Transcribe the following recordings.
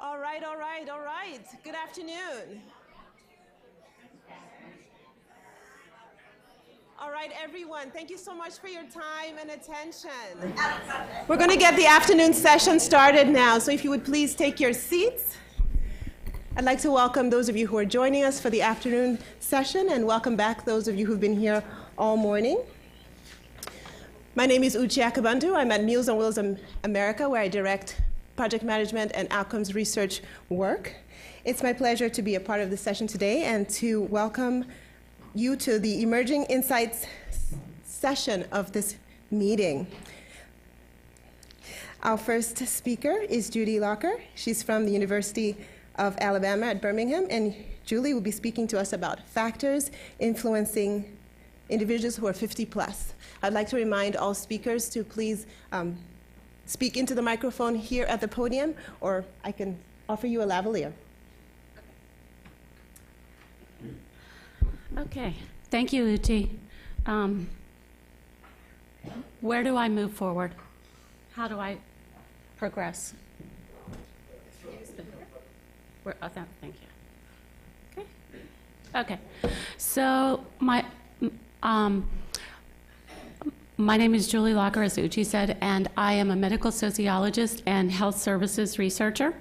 All right, all right, all right. Good afternoon. All right, everyone, thank you so much for your time and attention. We're going to get the afternoon session started now, so if you would please take your seats. I'd like to welcome those of you who are joining us for the afternoon session, and welcome back those of you who've been here all morning. My name is Uche Akabandu. I'm at Meals on Wheels America, where I direct project management and outcomes research work. It's my pleasure to be a part of this session today and to welcome you to the Emerging Insights session of this meeting. Our first speaker is Judy Locher. She's from the University of Alabama at Birmingham, and Julie will be speaking to us about factors influencing individuals who are 50 plus. I'd like to remind all speakers to please speak into the microphone here at the podium, or I can offer you a lavalier. Okay, thank you, Uti. Where do I move forward? How do I progress? Thank you. Okay. So my name is Julie Locher, as Uchi said, and I am a medical sociologist and health services researcher.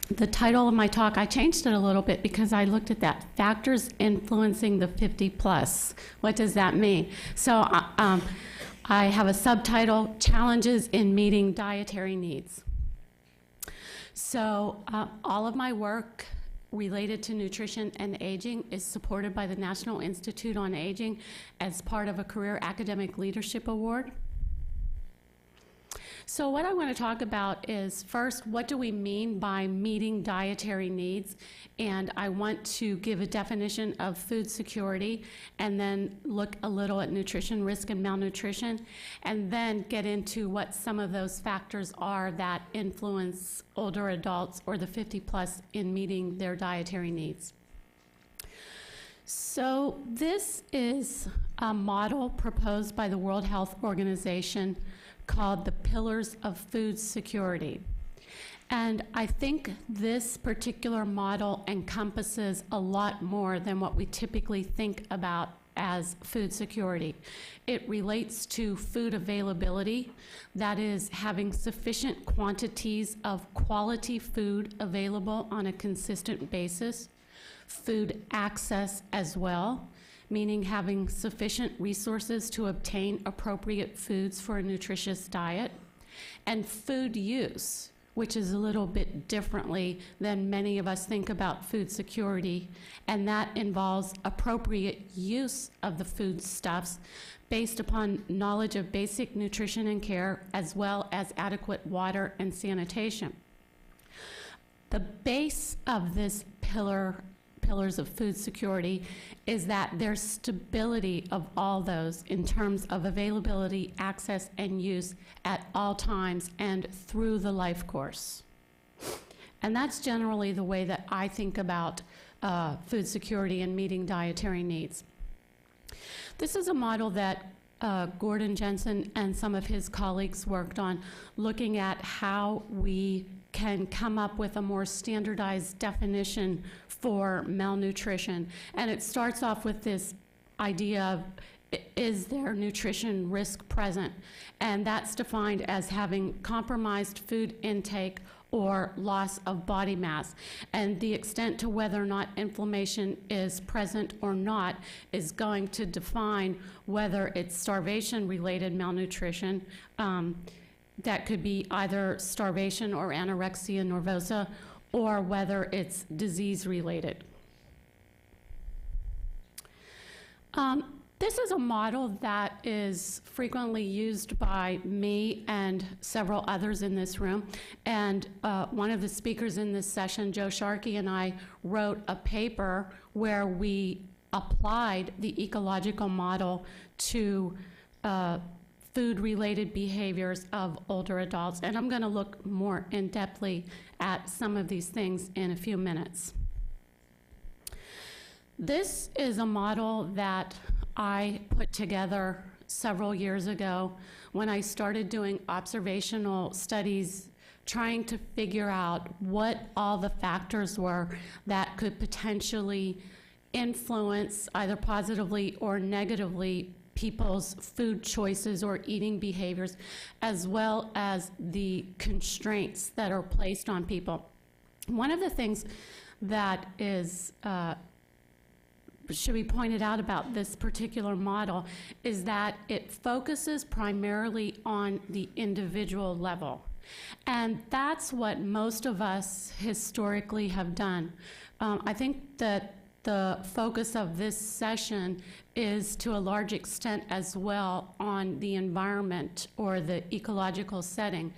The title of my talk, I changed it a little bit because I looked at that. Factors influencing the 50 plus. What does that mean? So I have a subtitle, Challenges in Meeting Dietary Needs. So all of my work related to nutrition and aging is supported by the National Institute on Aging as part of a Career Academic Leadership Award. So what I want to talk about is, first, what do we mean by meeting dietary needs? And I want to give a definition of food security, and then look a little at nutrition risk and malnutrition, and then get into what some of those factors are that influence older adults or the 50 plus in meeting their dietary needs. So this is a model proposed by the World Health Organization called the Pillars of Food Security. And I think this particular model encompasses a lot more than what we typically think about as food security. It relates to food availability, that is, having sufficient quantities of quality food available on a consistent basis, food access as well, meaning having sufficient resources to obtain appropriate foods for a nutritious diet, and food use, which is a little bit differently than many of us think about food security, and that involves appropriate use of the foodstuffs based upon knowledge of basic nutrition and care, as well as adequate water and sanitation. The base of this pillars of food security is that there's stability of all those in terms of availability, access, and use at all times and through the life course. And that's generally the way that I think about food security and meeting dietary needs. This is a model that Gordon Jensen and some of his colleagues worked on, looking at how we can come up with a more standardized definition for malnutrition. And it starts off with this idea of, is there nutrition risk present? And that's defined as having compromised food intake or loss of body mass. And the extent to whether or not inflammation is present or not is going to define whether it's starvation-related malnutrition, that could be either starvation or anorexia nervosa, or whether it's disease-related. This is a model that is frequently used by me and several others in this room. And one of the speakers in this session, Joe Sharkey, and I wrote a paper where we applied the ecological model to food-related behaviors of older adults. And I'm going to look more in-depthly at some of these things in a few minutes. This is a model that I put together several years ago when I started doing observational studies trying to figure out what all the factors were that could potentially influence, either positively or negatively, people's food choices or eating behaviors, as well as the constraints that are placed on people. One of the things that is should be pointed out about this particular model is that it focuses primarily on the individual level. And that's what most of us historically have done. I think that the focus of this session is to a large extent as well on the environment or the ecological setting.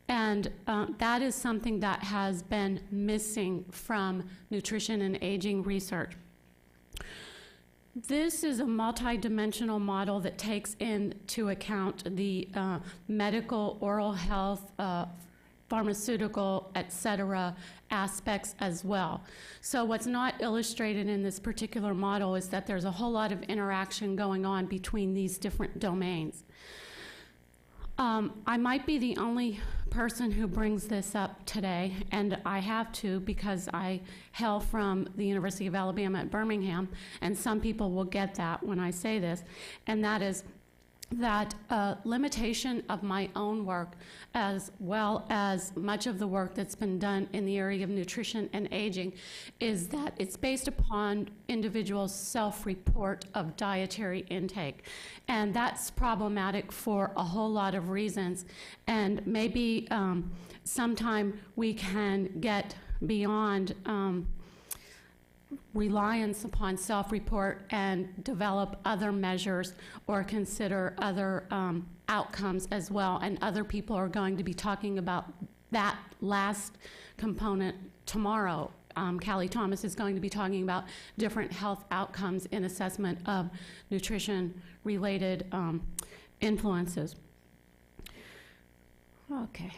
And that is something that has been missing from nutrition and aging research. This is a multidimensional model that takes into account the medical, oral health, pharmaceutical, et cetera, aspects as well. So what's not illustrated in this particular model is that there's a whole lot of interaction going on between these different domains. I might be the only person who brings this up today, and I have to because I hail from the University of Alabama at Birmingham, and some people will get that when I say this, and that is that limitation of my own work, as well as much of the work that's been done in the area of nutrition and aging, is that it's based upon individuals' self-report of dietary intake. And that's problematic for a whole lot of reasons. And maybe sometime we can get beyond reliance upon self-report and develop other measures or consider other outcomes as well. And other people are going to be talking about that last component tomorrow. Callie Thomas is going to be talking about different health outcomes in assessment of nutrition-related influences. Okay.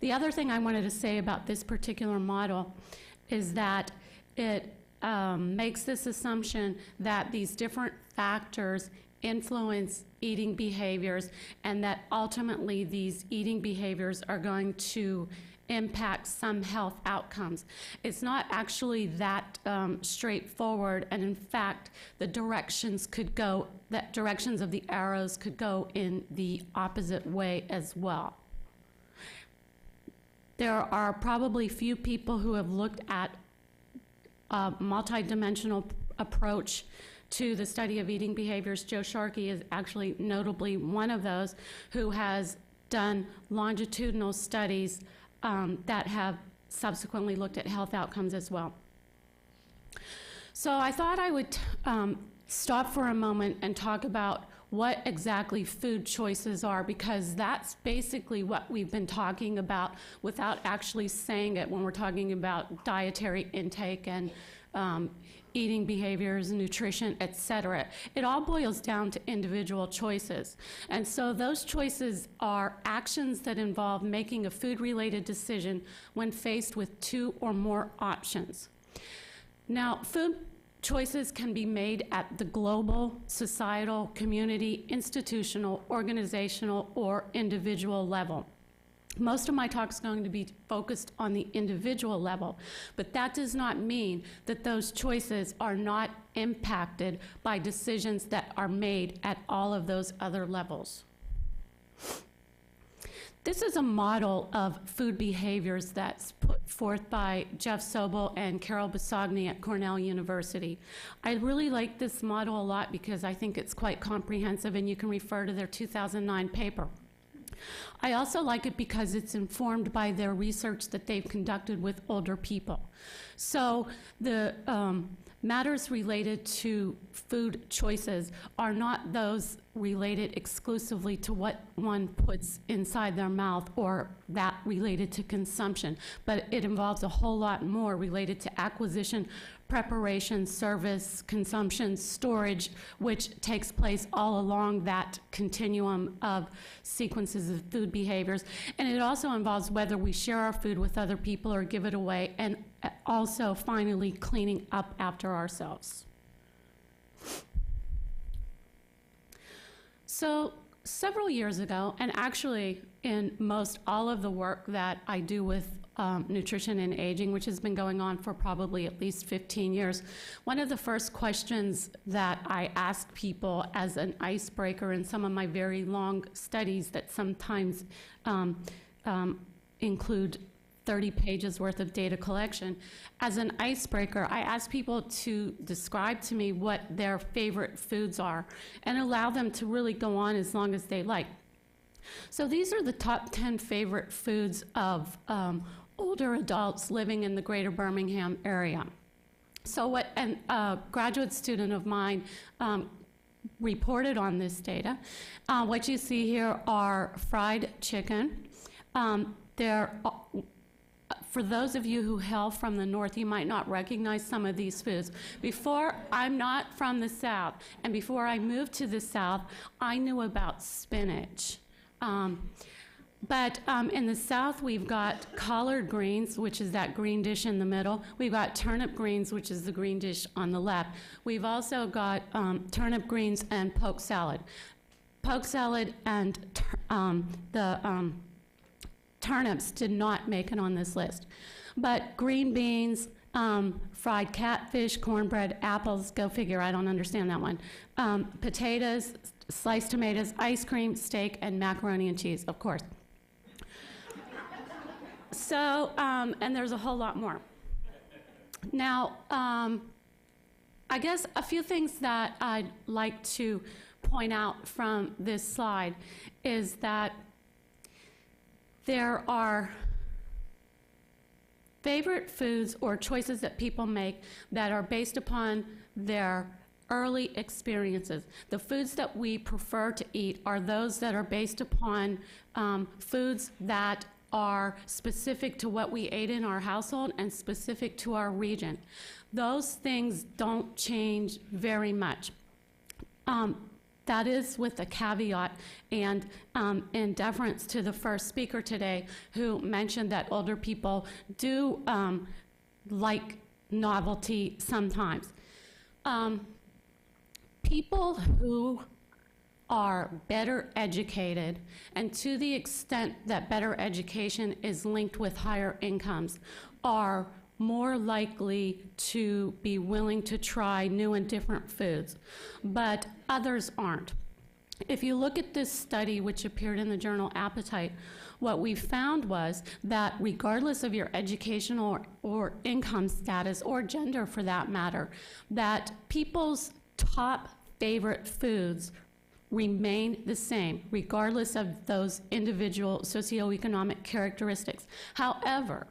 The other thing I wanted to say about this particular model is that it makes this assumption that these different factors influence eating behaviors and that ultimately these eating behaviors are going to impact some health outcomes. It's not actually that straightforward, and in fact, the directions of the arrows could go in the opposite way as well. There are probably few people who have looked at a multidimensional approach to the study of eating behaviors. Joe Sharkey is actually notably one of those who has done longitudinal studies that have subsequently looked at health outcomes as well. So I thought I would stop for a moment and talk about what exactly food choices are, because that's basically what we've been talking about without actually saying it when we're talking about dietary intake and eating behaviors, nutrition, et cetera. It all boils down to individual choices. And so those choices are actions that involve making a food-related decision when faced with two or more options. Now, food choices can be made at the global, societal, community, institutional, organizational, or individual level. Most of my talk is going to be focused on the individual level, but that does not mean that those choices are not impacted by decisions that are made at all of those other levels. This is a model of food behaviors that's put forth by Jeff Sobel and Carol Basogny at Cornell University. I really like this model a lot because I think it's quite comprehensive, and you can refer to their 2009 paper. I also like it because it's informed by their research that they've conducted with older people. So the matters related to food choices are not those related exclusively to what one puts inside their mouth or that related to consumption, but it involves a whole lot more related to acquisition, preparation, service, consumption, storage, which takes place all along that continuum of sequences of food behaviors. And it also involves whether we share our food with other people or give it away, and also finally cleaning up after ourselves. So several years ago, and actually in most all of the work that I do with nutrition and aging, which has been going on for probably at least 15 years. One of the first questions that I ask people as an icebreaker in some of my very long studies that sometimes include 30 pages worth of data collection. As an icebreaker, I ask people to describe to me what their favorite foods are and allow them to really go on as long as they like. So these are the top 10 favorite foods of older adults living in the greater Birmingham area. So what a graduate student of mine reported on this data. What you see here are fried chicken. For those of you who hail from the north, you might not recognize some of these foods. I'm not from the south, and before I moved to the south, I knew about spinach. But in the south, we've got collard greens, which is that green dish in the middle. We've got turnip greens, which is the green dish on the left. We've also got turnip greens and poke salad. Poke salad and the turnips did not make it on this list. But green beans, fried catfish, cornbread, apples, go figure, I don't understand that one. Potatoes, sliced tomatoes, ice cream, steak, and macaroni and cheese, of course. So, and there's a whole lot more. Now, I guess a few things that I'd like to point out from this slide is that there are favorite foods or choices that people make that are based upon their early experiences. The foods that we prefer to eat are those that are based upon foods that are specific to what we ate in our household and specific to our region. Those things don't change very much. That is with a caveat and in deference to the first speaker today who mentioned that older people do like novelty sometimes. People who are better educated, and to the extent that better education is linked with higher incomes, are more likely to be willing to try new and different foods, but others aren't. If you look at this study, which appeared in the journal Appetite, what we found was that regardless of your educational or income status, or gender for that matter, that people's top favorite foods remain the same, regardless of those individual socioeconomic characteristics. However,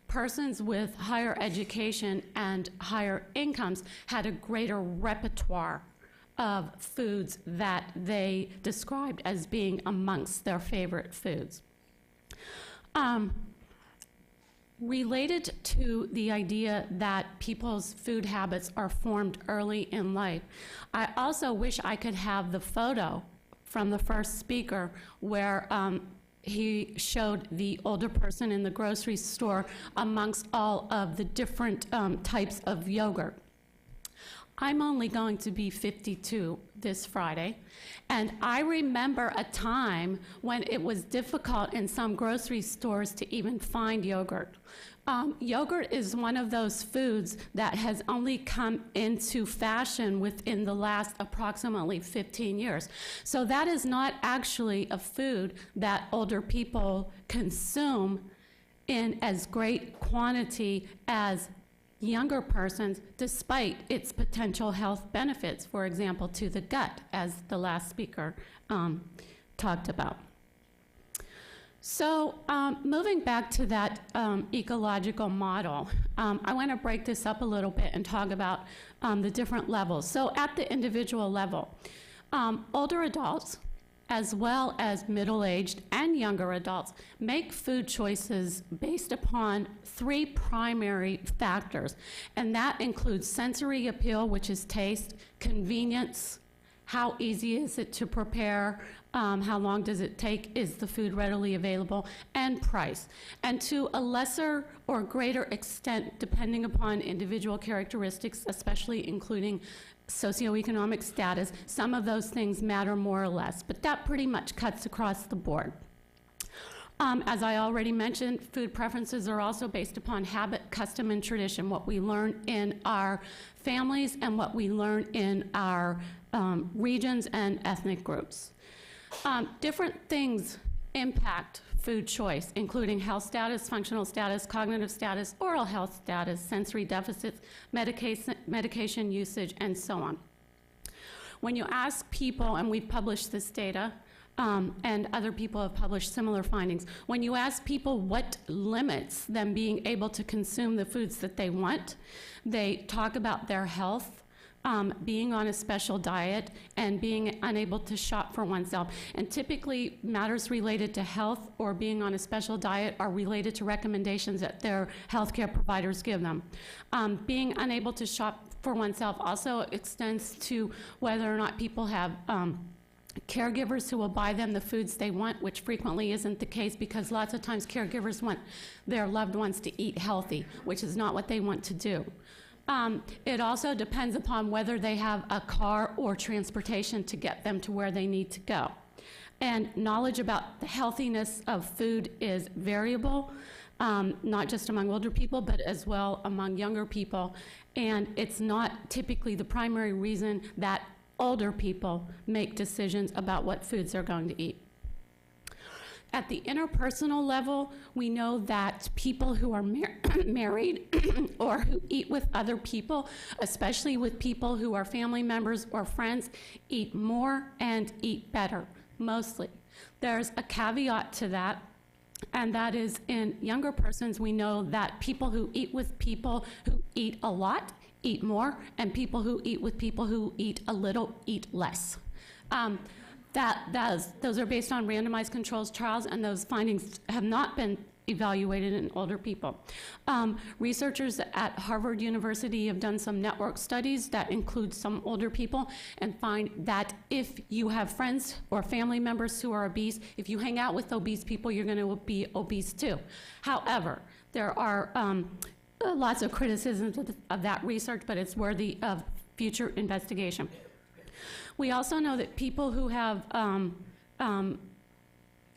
persons with higher education and higher incomes had a greater repertoire of foods that they described as being amongst their favorite foods. Related to the idea that people's food habits are formed early in life, I also wish I could have the photo from the first speaker where he showed the older person in the grocery store amongst all of the different types of yogurt. I'm only going to be 52 this Friday, and I remember a time when it was difficult in some grocery stores to even find yogurt. Yogurt is one of those foods that has only come into fashion within the last approximately 15 years. So that is not actually a food that older people consume in as great quantity as younger persons, despite its potential health benefits, for example, to the gut, as the last speaker talked about. So moving back to that ecological model, I want to break this up a little bit and talk about the different levels. So at the individual level, older adults, as well as middle-aged and younger adults, make food choices based upon three primary factors, and that includes sensory appeal, which is taste, convenience, how easy is it to prepare, how long does it take, is the food readily available, and price. And to a lesser or greater extent, depending upon individual characteristics, especially including socioeconomic status, some of those things matter more or less, but that pretty much cuts across the board. As I already mentioned, food preferences are also based upon habit, custom, and tradition, what we learn in our families and what we learn in our regions and ethnic groups. Different things impact food choice, including health status, functional status, cognitive status, oral health status, sensory deficits, medication usage, and so on. When you ask people, and we've published this data, and other people have published similar findings, when you ask people what limits them being able to consume the foods that they want, they talk about their health, being on a special diet, and being unable to shop for oneself. And typically, matters related to health or being on a special diet are related to recommendations that their healthcare providers give them. Being unable to shop for oneself also extends to whether or not people have caregivers who will buy them the foods they want, which frequently isn't the case because lots of times caregivers want their loved ones to eat healthy, which is not what they want to do. It also depends upon whether they have a car or transportation to get them to where they need to go. And knowledge about the healthiness of food is variable, not just among older people, but as well among younger people. And it's not typically the primary reason that older people make decisions about what foods they're going to eat. At the interpersonal level, we know that people who are married or who eat with other people, especially with people who are family members or friends, eat more and eat better, mostly. There's a caveat to that, and that is in younger persons, we know that people who eat with people who eat a lot eat more, and people who eat with people who eat a little eat less. Those are based on randomized controls trials, and those findings have not been evaluated in older people. Researchers at Harvard University have done some network studies that include some older people and find that if you have friends or family members who are obese, if you hang out with obese people, you're going to be obese too. However, there are lots of criticisms of that research, but it's worthy of future investigation. We also know that people who have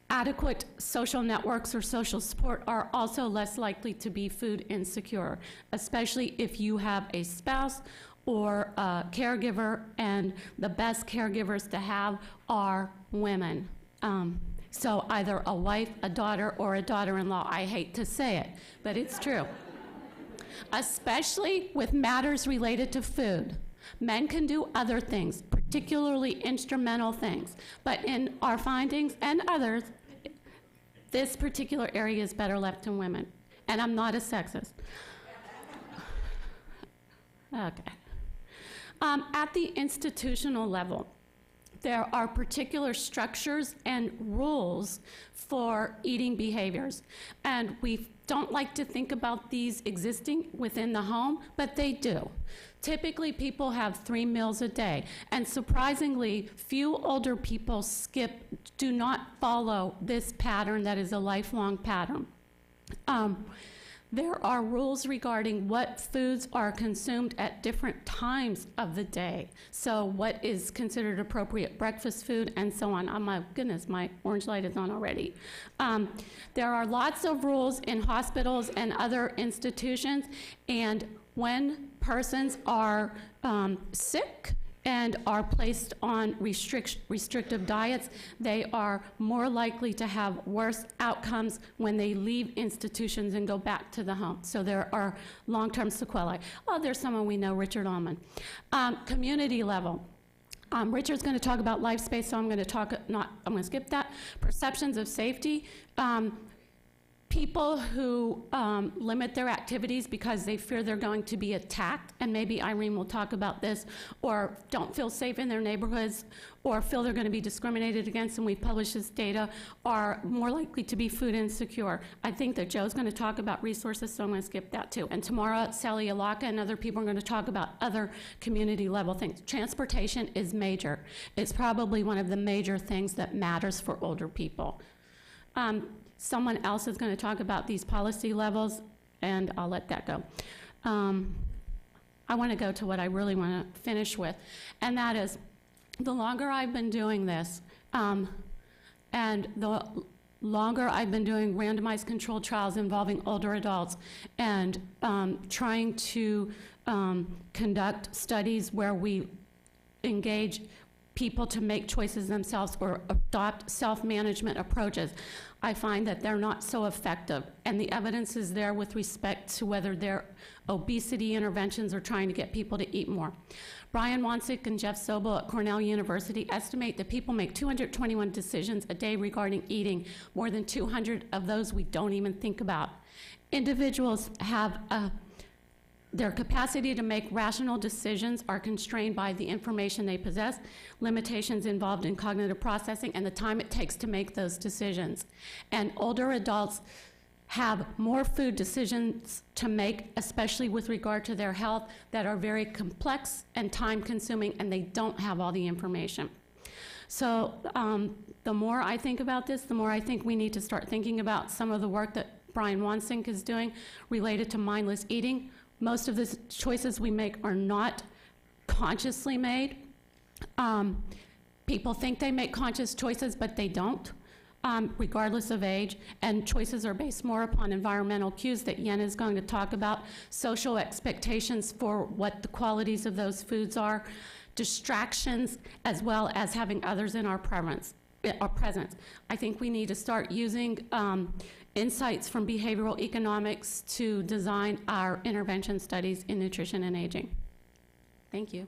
adequate social networks or social support are also less likely to be food insecure, especially if you have a spouse or a caregiver, and the best caregivers to have are women. So either a wife, a daughter, or a daughter-in-law. I hate to say it, but it's true. Especially with matters related to food. Men can do other things, particularly instrumental things, but in our findings and others, this particular area is better left to women. And I'm not a sexist. Okay. At the institutional level, there are particular structures and rules for eating behaviors. And we don't like to think about these existing within the home, but they do. Typically, people have 3 meals a day. And surprisingly, few older people do not follow this pattern that is a lifelong pattern. There are rules regarding what foods are consumed at different times of the day. So what is considered appropriate breakfast food and so on. Oh my goodness, my orange light is on already. There are lots of rules in hospitals and other institutions, and when persons are sick and are placed on restrictive diets, they are more likely to have worse outcomes when they leave institutions and go back to the home. So there are long-term sequelae. Oh, there's someone we know, Richard Allman. Community level. Richard's going to talk about life space, so I'm going to skip that. Perceptions of safety. People who limit their activities because they fear they're going to be attacked, and maybe Irene will talk about this, or don't feel safe in their neighborhoods, or feel they're going to be discriminated against, and we've published this data, are more likely to be food insecure. I think that Joe's going to talk about resources, so I'm going to skip that too. And tomorrow, Sally Alaka and other people are going to talk about other community level things. Transportation is major. It's probably one of the major things that matters for older people. Someone else is going to talk about these policy levels, and I'll let that go. I want to go to what I really want to finish with, and that is, the longer I've been doing this, and the longer I've been doing randomized controlled trials involving older adults and trying to conduct studies where we engage people to make choices themselves or adopt self-management approaches, I find that they're not so effective. And the evidence is there with respect to whether they're obesity interventions or trying to get people to eat more. Brian Wansink and Jeff Sobel at Cornell University estimate that people make 221 decisions a day regarding eating. More than 200 of those we don't even think about. Individuals have their capacity to make rational decisions are constrained by the information they possess, limitations involved in cognitive processing, and the time it takes to make those decisions. And older adults have more food decisions to make, especially with regard to their health, that are very complex and time-consuming, and they don't have all the information. So the more I think about this, the more I think we need to start thinking about some of the work that Brian Wansink is doing related to mindless eating. Most of the choices we make are not consciously made. People think they make conscious choices, but they don't, regardless of age. And choices are based more upon environmental cues that Yen is going to talk about, social expectations for what the qualities of those foods are, distractions, as well as having others in our presence. I think we need to start using insights from behavioral economics to design our intervention studies in nutrition and aging. Thank you.